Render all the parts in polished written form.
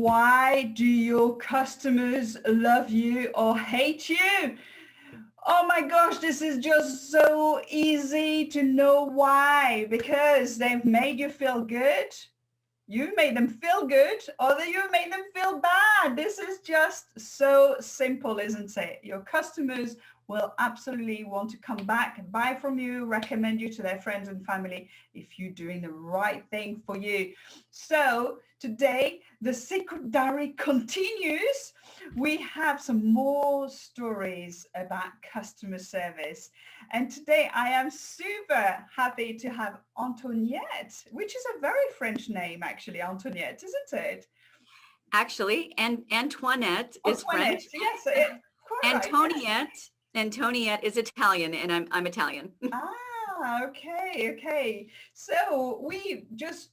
why do your customers love you or hate you? Oh my gosh, this is just so easy to know why. Because they've made you feel good. You made them feel good, or that you made them feel bad. This is just so simple, isn't it? Your customers will absolutely want to come back and buy from you, recommend you to their friends and family if you're doing the right thing for you. So today, the Secret Diary continues. We have some more stories about customer service. And today I am super happy to have Antoinette, which is a very French name, actually, Antoinette, isn't it? Actually, and Antoinette is Antoinette, French. yes, quite right. Antoniette is Italian, and I'm Italian. Okay. So we just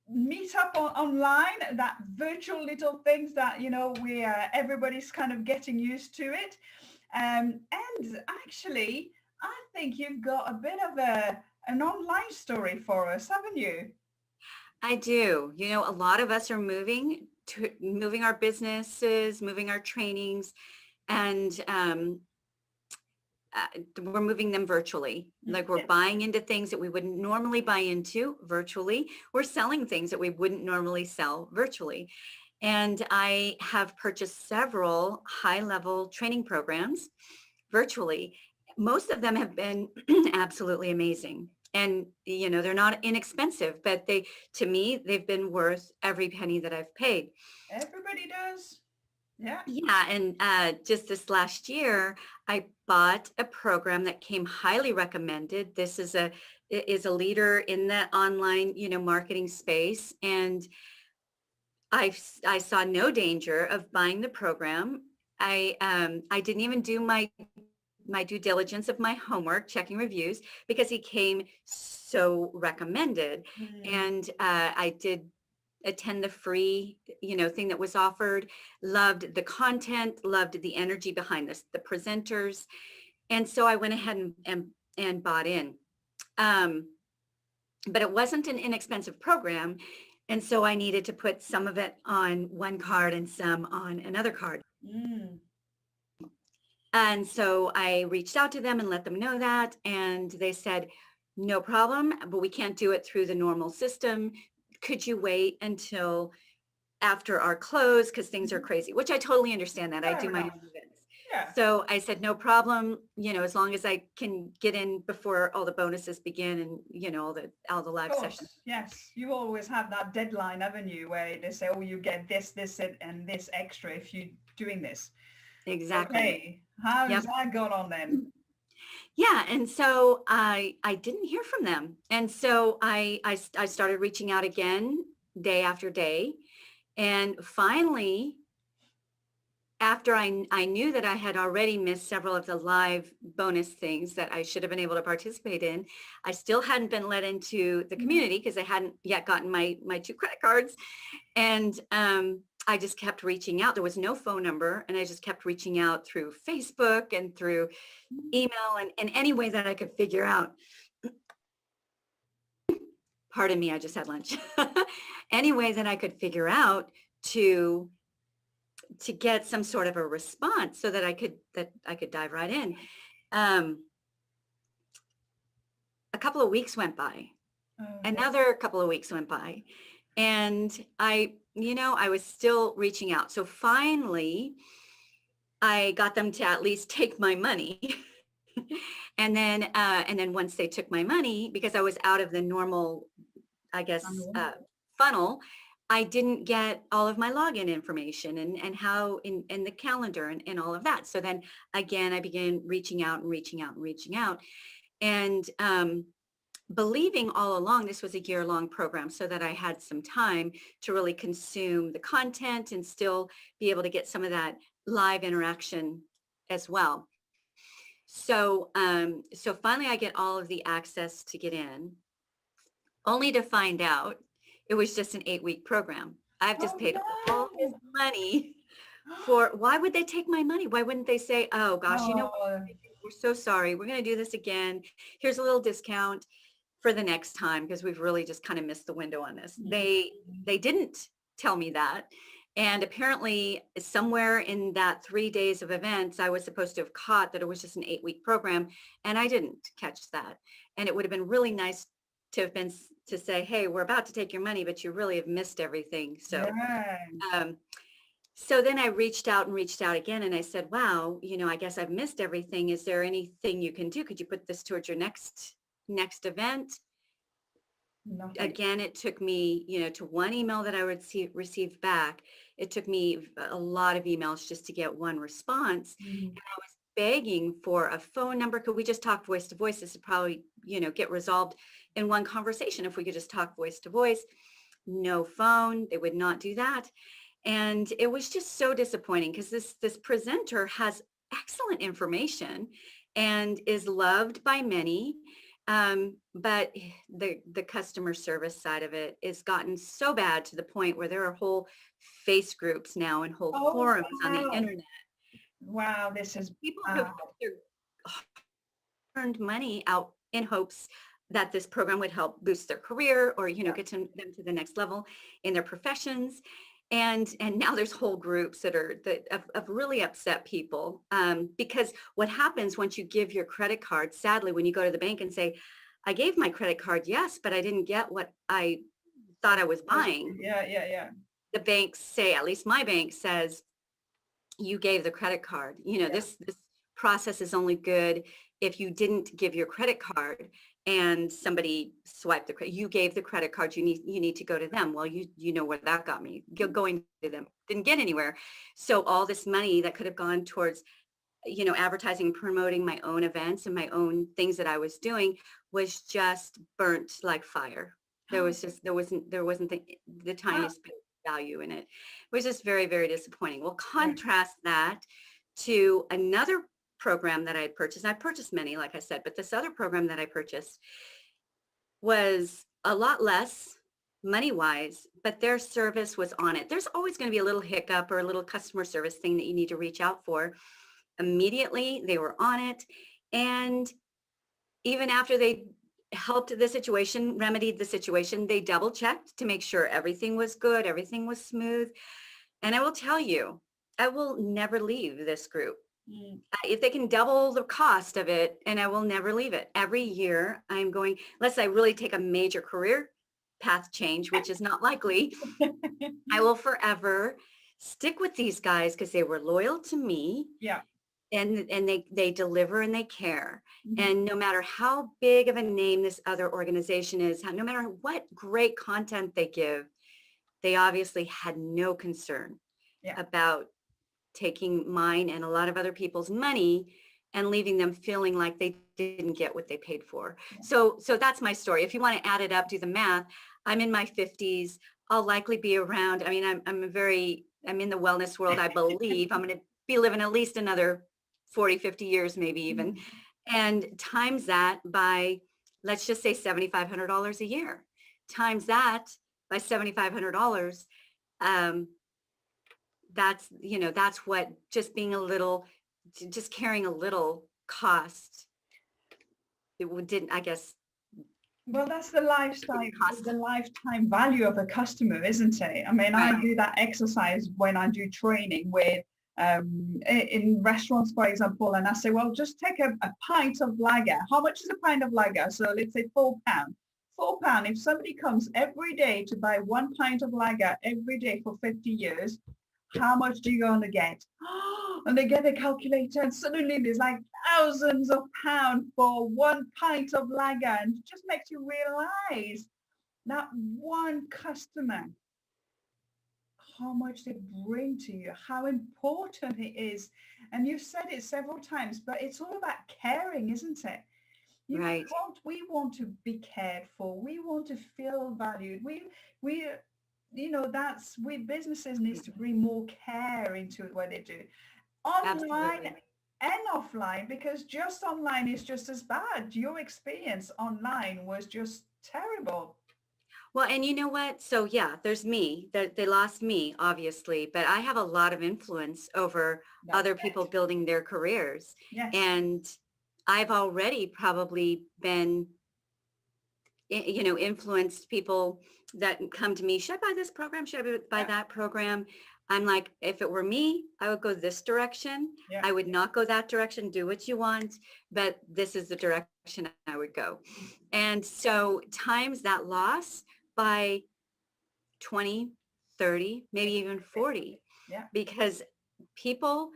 meet up online, that virtual little things that, we everybody's kind of getting used to it. And actually, I think you've got a bit of an online story for us, haven't you? I do. A lot of us are moving our businesses, moving our trainings, and we're moving them virtually. Like we're buying into things that we wouldn't normally buy into virtually. We're selling things that we wouldn't normally sell virtually. And I have purchased several high-level training programs virtually. Most of them have been absolutely amazing. And, they're not inexpensive, but to me, they've been worth every penny that I've paid. Everybody does. Yeah. Yeah. And just this last year, I bought a program that came highly recommended. This is a leader in the online, marketing space. And I saw no danger of buying the program. I didn't even do my due diligence of my homework, checking reviews, because he came so recommended. And I did attend the free, thing that was offered, loved the content, loved the energy behind this, the presenters. And so I went ahead and bought in. But it wasn't an inexpensive program. And so I needed to put some of it on one card and some on another card. And so I reached out to them and let them know that. And they said, no problem, but we can't do it through the normal system. Could you wait until after our close? Because things are crazy, which I totally understand that. I do my own events. Yeah. So I said, no problem, as long as I can get in before all the bonuses begin and, all the live sessions. Yes, you always have that deadline, haven't you, where they say, oh, you get this, and this extra if you're doing this. Exactly. Okay. How has that gone on then? Yeah. And so I didn't hear from them. And so I started reaching out again day after day. And finally, after I knew that I had already missed several of the live bonus things that I should have been able to participate in, I still hadn't been let into the community because I hadn't yet gotten my 2 credit cards. And I just kept reaching out. There was no phone number, and I just kept reaching out through Facebook and through email and any way that I could figure out. Pardon me, I just had lunch. Any way that I could figure out to get some sort of a response so that I could dive right in. A couple of weeks went by. Another couple of weeks went by. And I was still reaching out. So finally, I got them to at least take my money. And then once they took my money, because I was out of the normal, I guess, funnel, I didn't get all of my login information and how in the calendar and all of that. So then again, I began reaching out. And believing all along this was a year-long program so that I had some time to really consume the content and still be able to get some of that live interaction as well. So finally I get all of the access to get in, only to find out it was just an 8-week program. I've just paid all this money for, why would they take my money? Why wouldn't they say, oh gosh, we're so sorry. We're going to do this again. Here's a little discount for the next time because we've really just kind of missed the window on this. They didn't tell me that. And apparently somewhere in that 3 days of events, I was supposed to have caught that it was just an 8-week program, and I didn't catch that. And it would have been really nice to have been to say, hey, we're about to take your money, but you really have missed everything. Yeah. Um, so then I reached out and reached out again, and I said, wow, I guess I've missed everything. Is there anything you can do? Could you put this towards your next event? Nothing. Again, it took me, to one email that I would receive back. It took me a lot of emails just to get one response. Mhm. And I was begging for a phone number. Could we just talk voice to voice? This would probably, get resolved in one conversation if we could just talk voice to voice. No phone. They would not do that. And it was just so disappointing because this presenter has excellent information and is loved by many. But the customer service side of it has gotten so bad to the point where there are whole face groups now and whole Oh, forums on the wow. internet. Wow, this is People who bad. have put their earned money out in hopes that this program would help boost their career or, get them to the next level in their professions. And now there's whole groups that have really upset people, because what happens once you give your credit card, sadly, when you go to the bank and say, I gave my credit card, yes, but I didn't get what I thought I was buying. Yeah. The banks say, at least my bank says, you gave the credit card. This process is only good if you didn't give your credit card and somebody swiped the credit. You gave the credit card. You need to go to them. Well, you know where that got me. Going to them didn't get anywhere. So all this money that could have gone towards, advertising, promoting my own events and my own things that I was doing was just burnt like fire. There wasn't the tiniest bit of value in it. It was just very, very disappointing. Well, contrast that to another program that I had purchased. I purchased many, like I said, but this other program that I purchased was a lot less money-wise, but their service was on it. There's always going to be a little hiccup or a little customer service thing that you need to reach out for. Immediately, they were on it. And even after they helped the situation, remedied the situation, they double checked to make sure everything was good, everything was smooth. And I will tell you, I will never leave this group. If they can double the cost of it, and I will never leave it. Every year I'm going, unless I really take a major career path change, which is not likely, I will forever stick with these guys because they were loyal to me. Yeah. And they deliver and they care. Mhm. And no matter how big of a name this other organization is, no matter what great content they give, they obviously had no concern about taking mine and a lot of other people's money and leaving them feeling like they didn't get what they paid for. So that's my story. If you want to add it up, do the math. I'm in my 50s. I'll likely be around. I mean, I'm in the wellness world, I believe. I'm going to be living at least another 40, 50 years, maybe even. And times that by, let's just say $7,500 a year. Times that by $7,500. That's what just carrying a little cost. Didn't, I guess. Well, that's the lifetime value of a customer, isn't it? I mean, Right. I do that exercise when I do training with in restaurants, for example, and I say, well, just take a pint of lager. How much is a pint of lager? So let's say £4. £4. If somebody comes every day to buy 1 pint of lager every day for 50 years, how much do you going to get? And they get a calculator and suddenly there's like thousands of pounds for 1 pint of lager, and it just makes you realize that one customer, how much they bring to you, how important it is. And you've said it several times, but it's all about caring, isn't it? Right. We want to be cared for. We want to feel valued. Businesses needs to bring more care into what they do, online Absolutely. and offline, because just online is just as bad. Your experience online was just terrible. Well, and you know what? So yeah, there's me. They lost me, obviously, but I have a lot of influence over That's other it. people building their careers. Yes. And I've already probably been, influenced people that come to me. Should I buy this program? Should I buy that program? I'm like, if it were me, I would go this direction. Yeah. I would not go that direction. Do what you want, but this is the direction I would go. And so times that loss by 20, 30, maybe even 40, Yeah. because people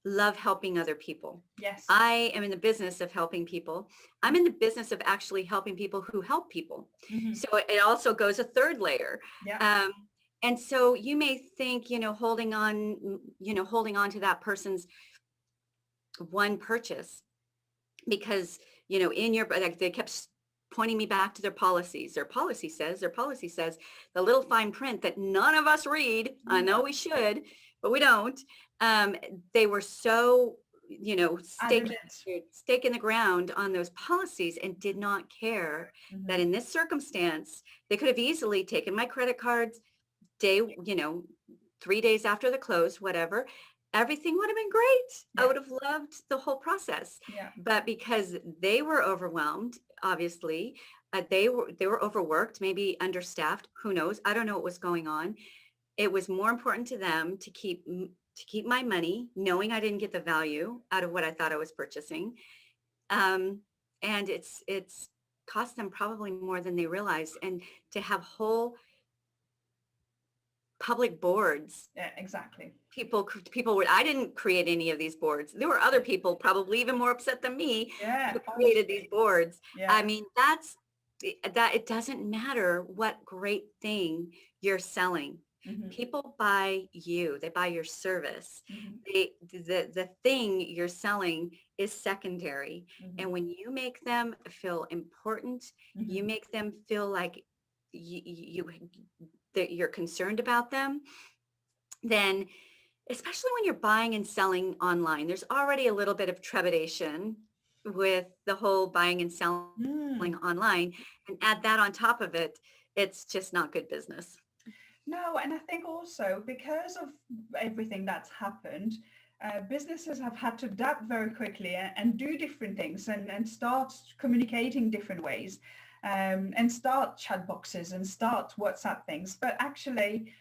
love helping other people. Yes. I am in the business of helping people. I'm in the business of actually helping people who help people. Mm-hmm. So it also goes a third layer. Yeah. And so you may think, holding on to that person's one purchase because, in your, like they kept pointing me back to their policies. Their policy says the little fine print that none of us read. I know we should, but we don't. They were so, stake in the ground on those policies and did not care that in this circumstance, they could have easily taken my credit cards, 3 days after the close, whatever, everything would have been great. Yeah. I would have loved the whole process. Yeah. But because they were overwhelmed, obviously, they were overworked, maybe understaffed, who knows? I don't know what was going on. It was more important to them to keep my money, knowing I didn't get the value out of what I thought I was purchasing. And it's cost them probably more than they realized. And to have whole public boards. Yeah, exactly. People were, I didn't create any of these boards. There were other people probably even more upset than me who created these boards. Yeah. I mean, that it doesn't matter what great thing you're selling. Mm-hmm. People buy you, they buy your service. Mm-hmm. The thing you're selling is secondary. Mm-hmm. And when you make them feel important, mm-hmm. you make them feel like that you're concerned about them, then especially when you're buying and selling online, there's already a little bit of trepidation with the whole buying and selling online, and add that on top of it, it's just not good business. No, and I think also because of everything that's happened, businesses have had to adapt very quickly and do different things and start communicating different ways. And start chat boxes and start WhatsApp things, but actually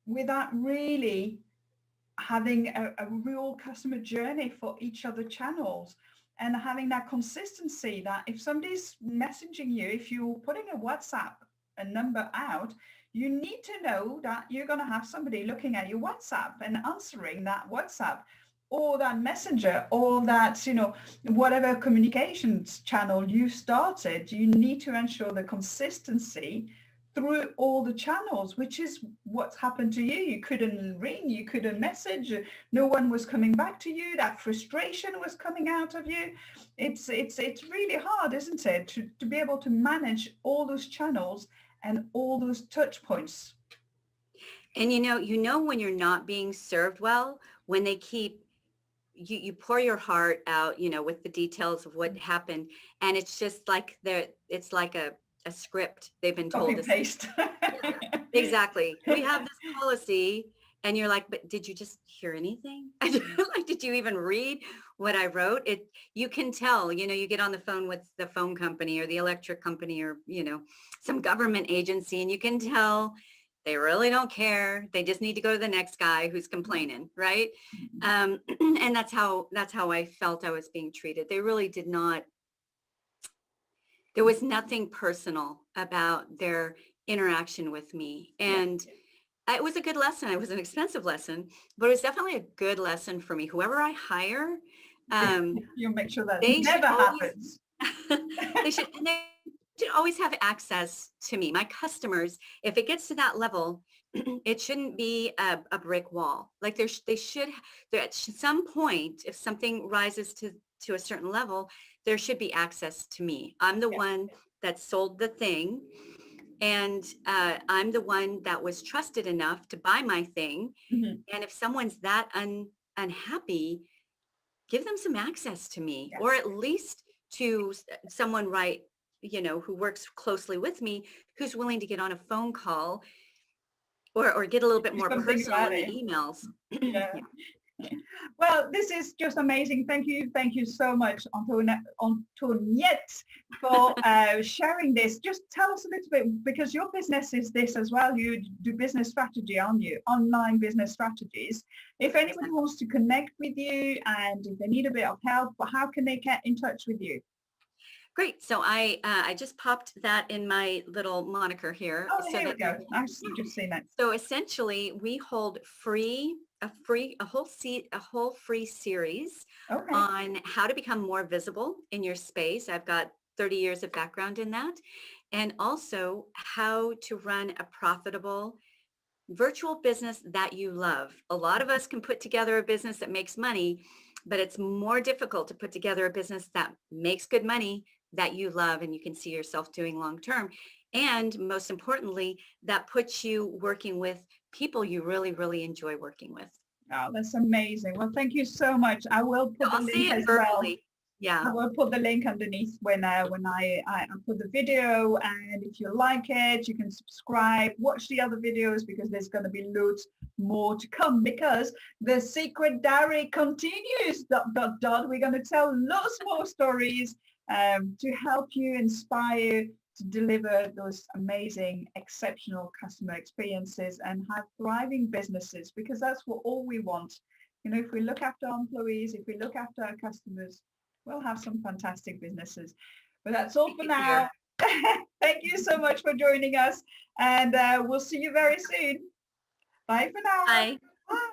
without really having a real customer journey for each of the channels and having that consistency that if somebody's messaging you, if you're putting a number out, you need to know that you're going to have somebody looking at your WhatsApp and answering that WhatsApp or that messenger or that, whatever communications channel you started. You need to ensure the consistency through all the channels, which is what's happened to you. You couldn't ring, you couldn't message, no one was coming back to you, that frustration was coming out of you. It's really hard, isn't it, to be able to manage all those channels and all those touch points. And when you're not being served well, when they keep you pour your heart out, with the details of what happened, and it's just like it's like a script they've been told. Copy paste. Yeah, exactly. We have this policy, and you're like, but did you just hear anything? Like, did you even read what I wrote? You can tell. You get on the phone with the phone company or the electric company or some government agency, and you can tell they really don't care. They just need to go to the next guy who's complaining, right? And that's how I felt I was being treated. They really did not. There was nothing personal about their interaction with me. And it was a good lesson. It was an expensive lesson, but it was definitely a good lesson for me. Whoever I hire, you'll make sure that never happens. They should always have access to me. My customers, if it gets to that level, it shouldn't be a brick wall. Like there at some point, if something rises to a certain level, there should be access to me. I'm the one that sold the thing, and I'm the one that was trusted enough to buy my thing. Mm-hmm. And if someone's that unhappy, give them some access to me, or at least to someone who works closely with me, who's willing to get on a phone call or get a little bit more personal in the emails. Yeah. Well, this is just amazing. Thank you so much, Antoniette, for sharing this. Just tell us a little bit, because your business is this as well. You do business strategy, aren't you? Online business strategies. If anybody wants to connect with you and if they need a bit of help, how can they get in touch with you? Great. So I just popped that in my little moniker here Oh, so here we that you go. can, I've just seen that. so essentially we hold a whole free series Okay. on how to become more visible in your space. I've got 30 years of background in that, and also how to run a profitable virtual business that you love. A lot of us can put together a business that makes money, but it's more difficult to put together a business that makes good money that you love and you can see yourself doing long term. And most importantly, that puts you working with people you really, really enjoy working with. Oh, that's amazing. Well, thank you so much. I will So put the I'll say link it as well. verbally. I Yeah. will put the link underneath when I put the video, and if you like it, you can subscribe, watch the other videos, because there's going to be loads more to come, because the secret diary continues. Dot, dot, dot. We're going to tell lots more stories to help you, inspire to deliver those amazing, exceptional customer experiences and have thriving businesses, because that's what all we want. You know, if we look after our employees, if we look after our customers, we'll have some fantastic businesses. But that's all Thank for you, now. dear. Thank you so much for joining us, and we'll see you very soon. Bye for now. Bye. Bye.